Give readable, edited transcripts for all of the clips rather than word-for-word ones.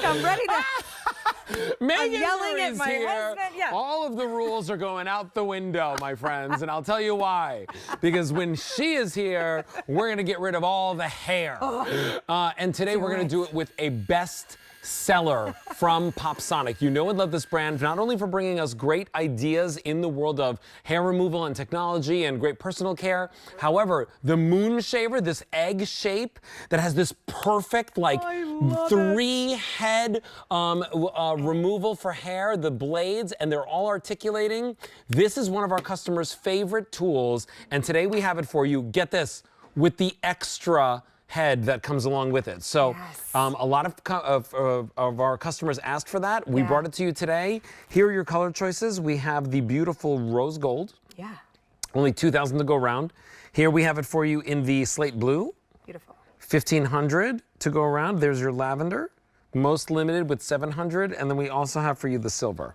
I'm ready to. Megan yelling at is my here. husband, yeah. All of the rules are going out the window, my friends, and I'll tell you why. Because when she is here, we're gonna get rid of all the hair. And today we're gonna do it with a best seller from PopSonic. You know and love this brand, not only for bringing us great ideas in the world of hair removal and technology and great personal care. However, the Moon Shaver, this egg shape that has this perfect, like, three-head removal for hair, the blades, and they're all articulating. This is one of our customers' favorite tools, and today we have it for you. Get this, with the extra head that comes along with it. So a lot of our customers asked for that. We brought it to you today. Here are your color choices. We have the beautiful rose gold. Yeah. Only 2,000 to go around. Here we have it for you in the slate blue. Beautiful. 1,500 to go around. There's your lavender. Most limited with 700. And then we also have for you the silver.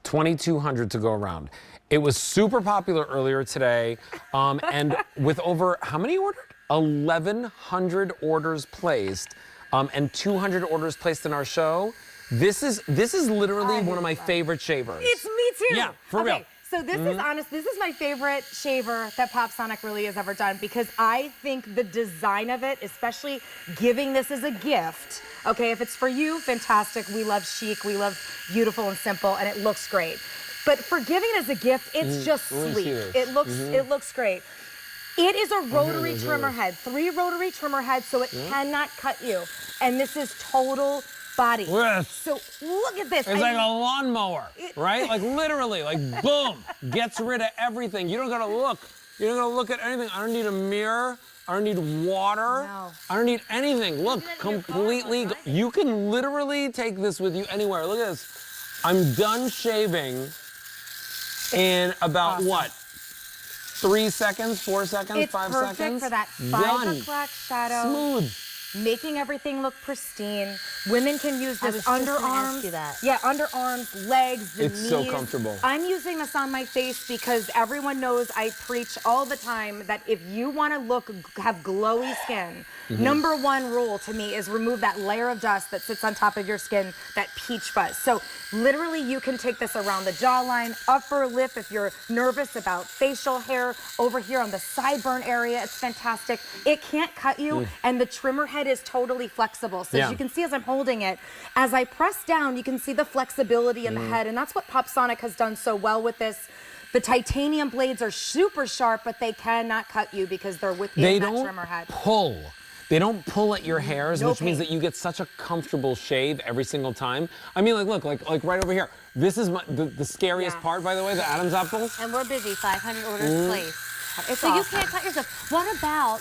2,200 to go around. It was super popular earlier today. And with over, how many ordered? 1,100 orders placed, and 200 orders placed in our show. This is literally one of my favorite shavers. It's me too. Yeah, for real. So this is honest. This is my favorite shaver that PopSonic really has ever done, because I think the design of it, especially giving this as a gift. Okay, if it's for you, fantastic. We love chic. We love beautiful and simple, and it looks great. But for giving it as a gift, it's just sleek. It looks great. It is a rotary trimmer head, 3 rotary trimmer heads, so it cannot cut you. And this is total body. Yes. So look at this. It's like a lawnmower, right? Like literally, like boom, gets rid of everything. You don't gotta look. You don't gotta look at anything. I don't need a mirror. I don't need water. No. I don't need anything. Look, completely. You can literally take this with you anywhere. Look at this. I'm done shaving in about what? 3 seconds, 4 seconds, 5 seconds. It's perfect for that 5 o'clock shadow. Smooth. Making everything look pristine. Women can use this underarms. Yeah, underarms, legs, the It's knees. so comfortable. I'm using this on my face because everyone knows I preach all the time that if you want to have glowy skin, number 1 rule to me is remove that layer of dust that sits on top of your skin, that peach fuzz. So literally you can take this around the jawline, upper lip if you're nervous about facial hair, over here on the sideburn area. It's fantastic. It can't cut you, and the trimmer head is totally flexible. So as you can see as I'm holding it, as I press down, you can see the flexibility in the head, and that's what PopSonic has done so well with this. The titanium blades are super sharp, but they cannot cut you because they're within that trimmer head. Pull. They don't pull at your hairs, which means that you get such a comfortable shave every single time. I mean, like, look, like right over here. This is the scariest part, by the way, the Adam's apple. And we're busy, 500 orders placed. So awesome. you can't cut yourself. What about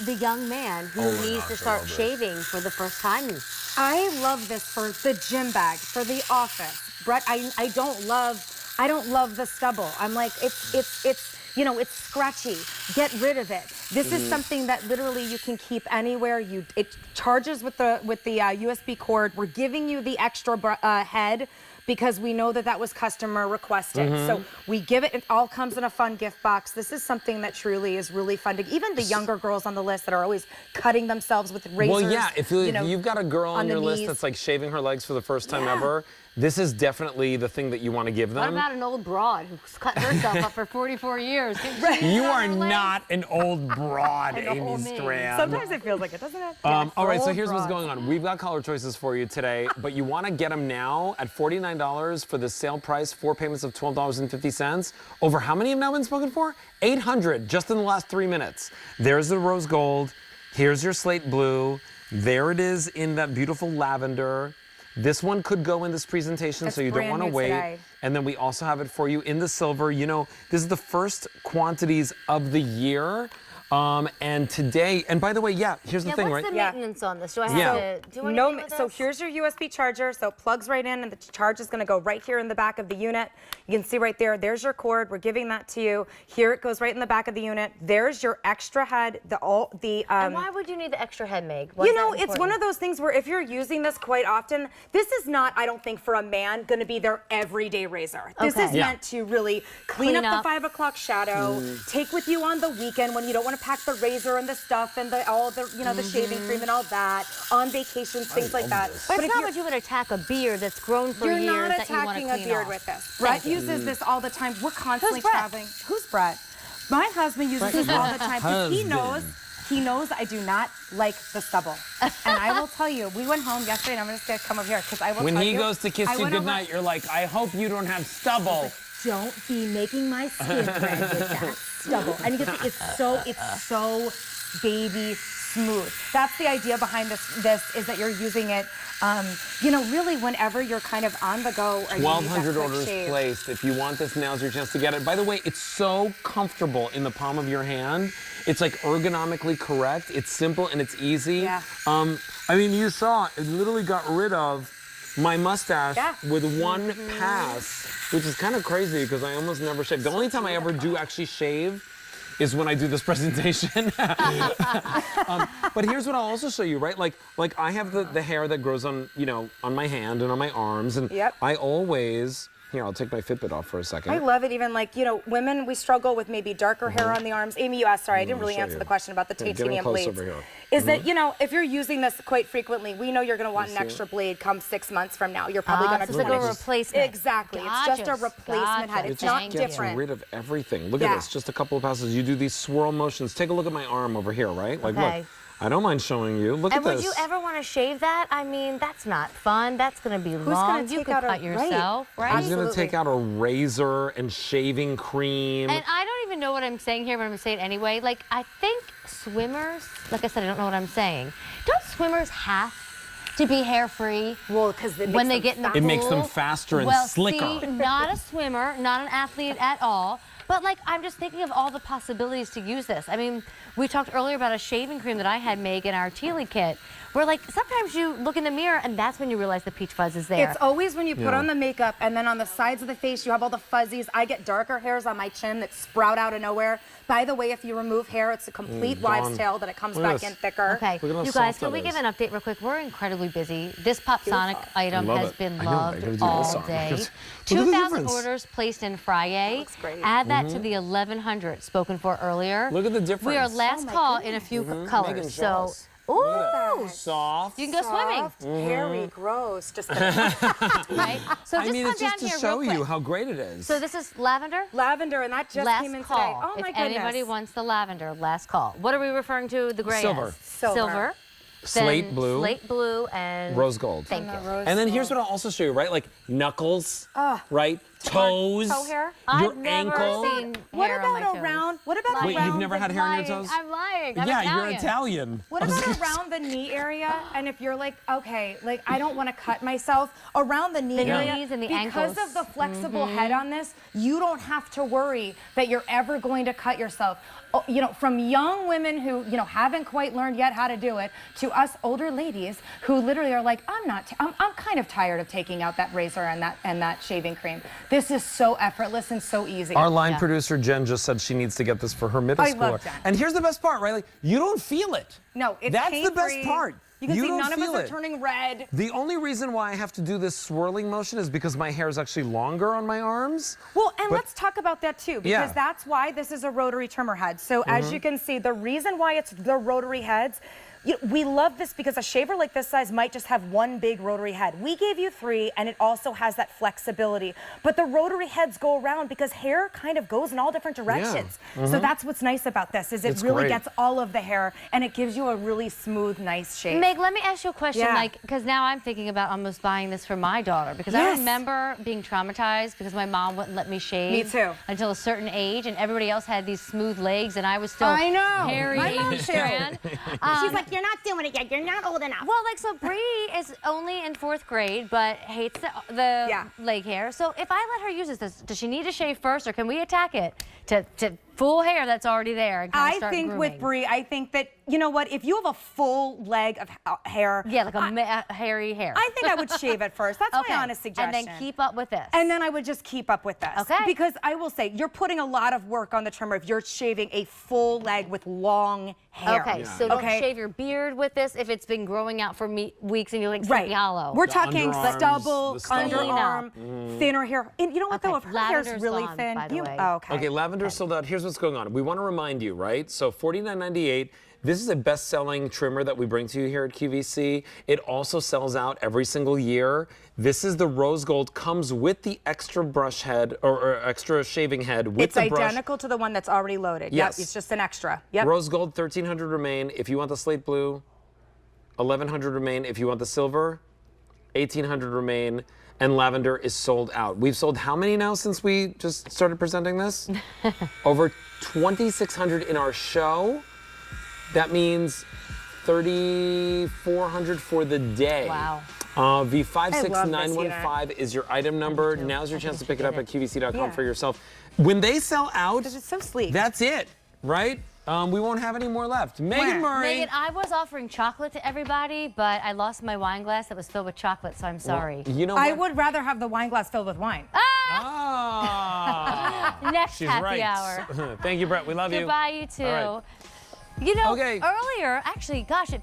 the young man who needs to start shaving for the first time? I love this for the gym bag, for the office. Brett, I don't love the stubble. I'm like, it's you know, it's scratchy. Get rid of it. This is something that literally you can keep anywhere. It charges with the USB cord. We're giving you the extra head because we know that was customer requested. So we give it. It all comes in a fun gift box. This is something that truly is really fun to even the younger girls on the list that are always cutting themselves with razors. Well, yeah, if you've got a girl on your list that's like shaving her legs for the first time ever, this is definitely the thing that you want to give them. What about an old broad who's cut herself up for 44 years? You are not an old broad, Amy Strand. Sometimes it feels like it, doesn't it? All right, so here's what's going on. We've got color choices for you today, but you want to get them now at $49 for the sale price, 4 payments of $12.50. Over how many have now been spoken for? 800 just in the last 3 minutes. There's the rose gold. Here's your slate blue. There it is in that beautiful lavender. This one could go in this presentation, so you don't want to wait. Today. And then we also have it for you in the silver. You know, this is the first quantities of the year. And today, and by the way, here's the thing, what's right? the maintenance on this? Do I have to do anything with this? So here's your USB charger. So it plugs right in, and the charge is going to go right here in the back of the unit. You can see right there. There's your cord. We're giving that to you. Here it goes right in the back of the unit. There's your extra head. And why would you need the extra head, Meg? You know, it's one of those things where if you're using this quite often, this is not, I don't think, for a man, going to be their everyday razor. This is meant to really clean up the 5 o'clock shadow. Take with you on the weekend when you don't want to pack the razor and the stuff and all the, the shaving cream and all that on vacations, things like that. But it's not what you would attack a beard that's grown for years that you want to clean off. You're not attacking a beard with this. Brett uses this all the time. We're constantly traveling. Who's Brett? My husband uses this all the time because he knows I do not like the stubble. And I will tell you, we went home yesterday, and I'm just going to come up here because I will tell you. When he goes to kiss you goodnight, you're like, I hope you don't have stubble. Don't be making my skin red with that stubble. And you can see it's so baby smooth. That's the idea behind this is that you're using it, really whenever you're kind of on the go. 1,200 orders placed. If you want this, now's your chance to get it. By the way, it's so comfortable in the palm of your hand. It's like ergonomically correct. It's simple and it's easy. Yeah. I mean, you saw, it literally got rid of my mustache with one pass, which is kind of crazy because I almost never shave. The only time I ever do actually shave is when I do this presentation. But here's what I'll also show you, right? Like I have the hair that grows on, on my hand and on my arms, and I always, here, I'll take my Fitbit off for a second. I love it. Even women, we struggle with maybe darker hair on the arms. Amy, you asked, sorry, I didn't really answer the question about the titanium blades. Is that, if you're using this quite frequently, we know you're going to want an extra blade come 6 months from now. You're probably going to just like a replacement. Exactly. It's just a replacement head. It's not different. Gets rid of everything. Look at this. Just a couple of passes. You do these swirl motions. Take a look at my arm over here, right? Like, look. I don't mind showing you. Look at this. And would you ever want to shave that? I mean, that's not fun. That's going to be long. You could cut yourself, right? Who's going to take out a razor and shaving cream? And I don't even know what I'm saying here, but I'm going to say it anyway. Like, I think swimmers, like I said, I don't know what I'm saying. Don't swimmers have to be hair-free? Well, because when they get in the pool? It makes them faster and slicker. See, not a swimmer, not an athlete at all. But I'm just thinking of all the possibilities to use this. I mean, we talked earlier about a shaving cream that I had make in our Tealy kit, where sometimes you look in the mirror and that's when you realize the peach fuzz is there. It's always when you put on the makeup and then on the sides of the face you have all the fuzzies. I get darker hairs on my chin that sprout out of nowhere. By the way, if you remove hair, it's a complete wives' tale that it comes back in thicker. Okay, you guys, can we give an update real quick? We're incredibly busy. This Pop Sonic item has been loved all day. 2,000 orders placed in Friday. Looks great. Add that to the 1,100 spoken for earlier. Look at the difference. We are last call in a few colors. So, ooh, soft. You can go swimming. Hairy, gross. Just right? So I mean, it's just to show you how great it is. So this is lavender? Lavender, and that just came in today. Oh my goodness. If anybody wants the lavender, last call. What are we referring to the gray Silver. as? Silver. Slate blue. Slate blue and rose gold. Thank you. And then here's what I'll also show you, right? Like knuckles, right? Toes. Toe hair. Your I've never ankle. seen What hair on my about toes. around? What about Wait, around? you've never had hair on your toes? I'm lying. I'm Yeah, Italian. you're Italian. What about around the knee area? And if you're like, okay, I don't want to cut myself around the knee area. Knees and the because ankles. of the flexible head on this, you don't have to worry that you're ever going to cut yourself. From young women who, haven't quite learned yet how to do it, to us older ladies who literally are like, I'm kind of tired of taking out that razor and that shaving cream. This is so effortless and so easy. Our line producer Jen just said she needs to get this for her middle schooler. love Jen. And here's the best part, right? You don't feel it. No, it's That's the best pain-free. part. You can see don't none of us feel are it. turning red. The only reason why I have to do this swirling motion is because my hair is actually longer on my arms. Well, and let's talk about that too, because that's why this is a rotary trimmer head. So as you can see, the reason why it's the rotary heads, we love this because a shaver like this size might just have one big rotary head. We gave you 3, and it also has that flexibility. But the rotary heads go around because hair kind of goes in all different directions. So that's what's nice about this, is it really gets all of the hair, and it gives you a really smooth, nice shape. Meg, let me ask you a question, because now I'm thinking about almost buying this for my daughter, because I remember being traumatized because my mom wouldn't let me shave. Me too. Until a certain age, and everybody else had these smooth legs, and I was still hairy. My mom too. She's like, you're not doing it yet. You're not old enough. Well, so Bree is only in 4th grade, but hates the leg hair. So if I let her use this, does she need to shave first, or can we attack it to full hair that's already there and kind of start grooming? With Bree, I think that, you know what, if you have a full leg of hair. Yeah, like a hairy hair. I think I would shave it first. That's my honest suggestion. And then keep up with this. And then I would just keep up with this. Okay. Because I will say, you're putting a lot of work on the trimmer if you're shaving a full leg with long hair. Okay, so don't shave your beard with this if it's been growing out for weeks and you're like Sleepy Hollow. We're talking underarms, stubble, the stubble. underarm, thinner hair. And you know what though, if her hair's Lavender's really gone, thin, by the way. okay. Okay, lavender sold out. Here's what's what's going on. We want to remind you, right? So $49.98. This is a best-selling trimmer that we bring to you here at QVC. It also sells out every single year. This is the rose gold, comes with the extra brush head or extra shaving head with It's the brush. identical to the one that's already loaded. Yes. Yep, it's just an extra. Yep. Rose gold, $1,300 remain. If you want the slate blue, $1,100 remain. If you want the silver, $1,800 remain. And lavender is sold out. We've sold how many now since we just started presenting this? Over 2,600 in our show. That means 3,400 for the day. Wow. V56915 is your item number. Now's your chance to pick it up at QVC.com for yourself. When they sell out, It's so sleek. that's it, right? We won't have any more left. Megan Murray. Megan, I was offering chocolate to everybody, but I lost my wine glass that was filled with chocolate, so I'm sorry. You know what? I would rather have the wine glass filled with wine. Ah! Next She's happy right. hour. Thank you, Brett. We love you. Goodbye, you two. All right. You know, Okay. earlier, actually, gosh, it